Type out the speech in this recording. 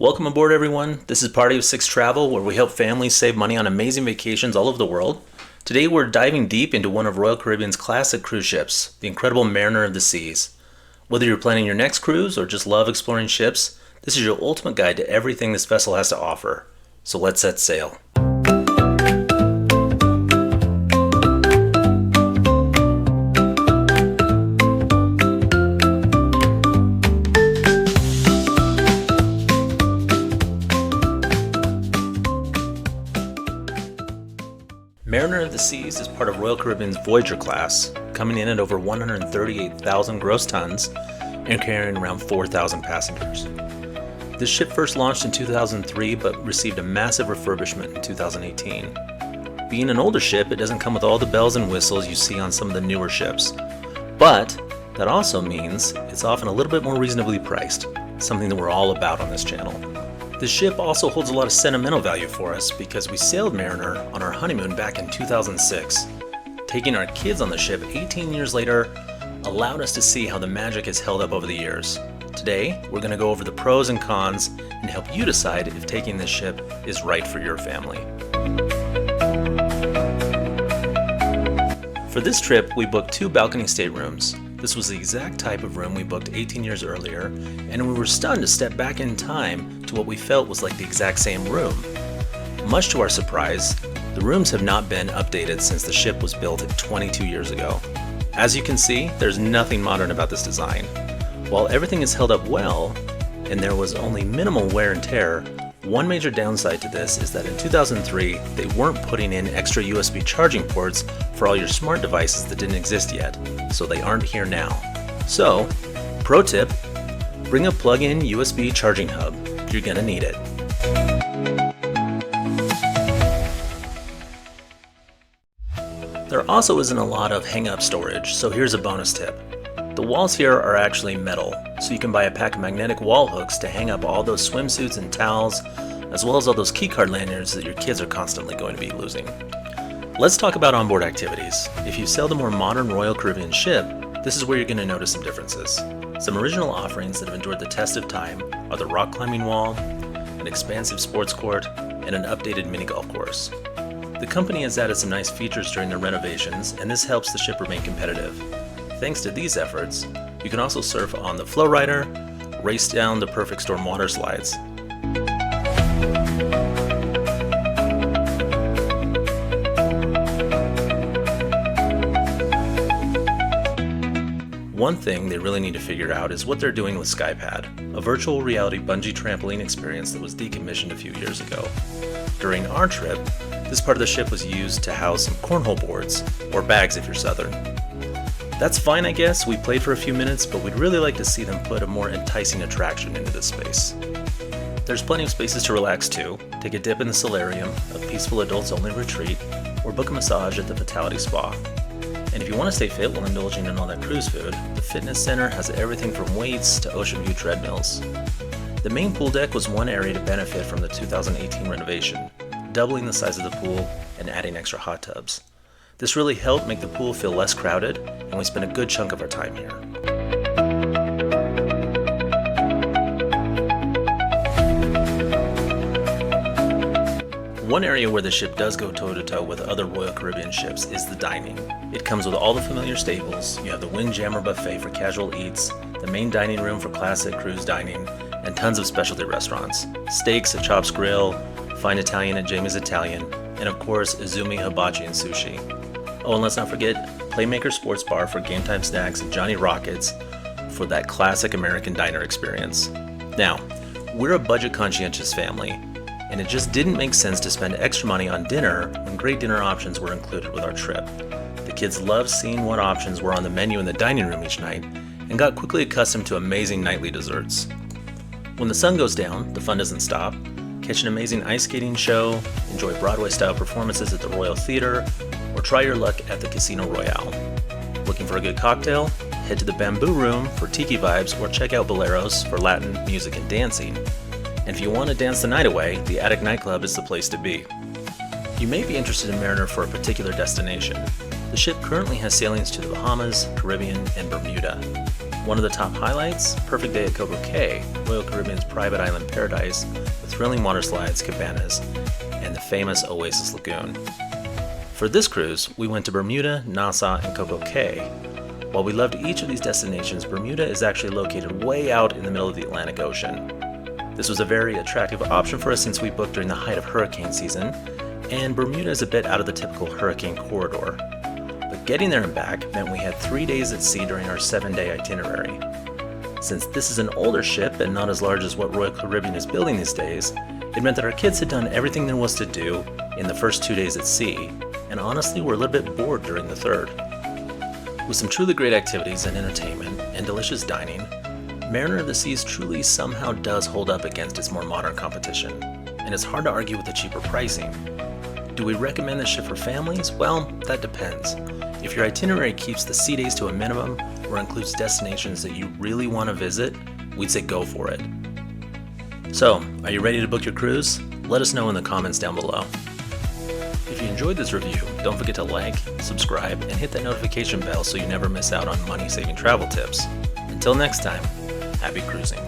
Welcome aboard, everyone. This is Party of Six Travel, where we help families save money on amazing vacations all over the world. Today we're diving deep into one of Royal Caribbean's classic cruise ships, the incredible Mariner of the Seas. Whether you're planning your next cruise or just love exploring ships, this is your ultimate guide to everything this vessel has to offer. So let's set sail. Mariner of the Seas is part of Royal Caribbean's Voyager-class, coming in at over 138,000 gross tons and carrying around 4,000 passengers. This ship first launched in 2003 but received a massive refurbishment in 2018. Being an older ship, it doesn't come with all the bells and whistles you see on some of the newer ships. But that also means it's often a little bit more reasonably priced, something that we're all about on this channel. The ship also holds a lot of sentimental value for us because we sailed Mariner on our honeymoon back in 2006. Taking our kids on the ship 18 years later allowed us to see how the magic has held up over the years. Today, we're going to go over the pros and cons and help you decide if taking this ship is right for your family. For this trip, we booked 2 balcony staterooms. This was the exact type of room we booked 18 years earlier, and we were stunned to step back in time to what we felt was like the exact same room. Much to our surprise, the rooms have not been updated since the ship was built 22 years ago. As you can see, there's nothing modern about this design. While everything has held up well, and there was only minimal wear and tear, one major downside to this is that in 2003, they weren't putting in extra USB charging ports for all your smart devices that didn't exist yet, so they aren't here now. So, pro tip, bring a plug-in USB charging hub. You're gonna need it. There also isn't a lot of hang-up storage, so here's a bonus tip. The walls here are actually metal, so you can buy a pack of magnetic wall hooks to hang up all those swimsuits and towels, as well as all those keycard lanyards that your kids are constantly going to be losing. Let's talk about onboard activities. If you sail the more modern Royal Caribbean ship, this is where you're going to notice some differences. Some original offerings that have endured the test of time are the rock climbing wall, an expansive sports court, and an updated mini golf course. The company has added some nice features during their renovations, and this helps the ship remain competitive. Thanks to these efforts, you can also surf on the Flow Rider, race down the Perfect Storm water slides. One thing they really need to figure out is what they're doing with SkyPad, a virtual reality bungee trampoline experience that was decommissioned a few years ago. During our trip, this part of the ship was used to house some cornhole boards, or bags if you're southern. That's fine, I guess. We played for a few minutes, but we'd really like to see them put a more enticing attraction into this space. There's plenty of spaces to relax too. Take a dip in the solarium, a peaceful adults-only retreat, or book a massage at the Vitality Spa. And if you want to stay fit while indulging in all that cruise food, the fitness center has everything from weights to ocean view treadmills. The main pool deck was one area to benefit from the 2018 renovation, doubling the size of the pool and adding extra hot tubs. This really helped make the pool feel less crowded, and we spent a good chunk of our time here. One area where the ship does go toe-to-toe with other Royal Caribbean ships is the dining. It comes with all the familiar staples. You have the Windjammer buffet for casual eats, the main dining room for classic cruise dining, and tons of specialty restaurants. Steaks at Chop's Grill, fine Italian at Jamie's Italian, and of course, Izumi Hibachi and sushi. Oh, and let's not forget Playmaker Sports Bar for game time snacks and Johnny Rockets for that classic American diner experience. Now, we're a budget conscientious family, and it just didn't make sense to spend extra money on dinner when great dinner options were included with our trip. The kids loved seeing what options were on the menu in the dining room each night and got quickly accustomed to amazing nightly desserts. When the sun goes down, the fun doesn't stop. Catch an amazing ice skating show, enjoy Broadway-style performances at the Royal Theater, or try your luck at the Casino Royale. Looking for a good cocktail? Head to the Bamboo Room for tiki vibes, or check out Boleros for Latin music and dancing. And if you want to dance the night away, the Attic nightclub is the place to be. You may be interested in Mariner for a particular destination. The ship currently has sailings to the Bahamas, Caribbean, and Bermuda. One of the top highlights, perfect day at Coco Cay, Royal Caribbean's private island paradise with thrilling water slides, cabanas, and the famous Oasis Lagoon. For this cruise, we went to Bermuda, Nassau, and Coco Cay. While we loved each of these destinations, Bermuda is actually located way out in the middle of the Atlantic Ocean. This was a very attractive option for us since we booked during the height of hurricane season, and Bermuda is a bit out of the typical hurricane corridor. But getting there and back meant we had 3 days at sea during our 7-day itinerary. Since this is an older ship and not as large as what Royal Caribbean is building these days, it meant that our kids had done everything there was to do in the first 2 days at sea, and honestly were a little bit bored during the third. With some truly great activities and entertainment and delicious dining, Mariner of the Seas truly somehow does hold up against its more modern competition, and it's hard to argue with the cheaper pricing. Do we recommend this ship for families? Well, that depends. If your itinerary keeps the sea days to a minimum or includes destinations that you really want to visit, we'd say go for it. So, are you ready to book your cruise? Let us know in the comments down below. If you enjoyed this review, don't forget to like, subscribe, and hit that notification bell so you never miss out on money-saving travel tips. Until next time, happy cruising.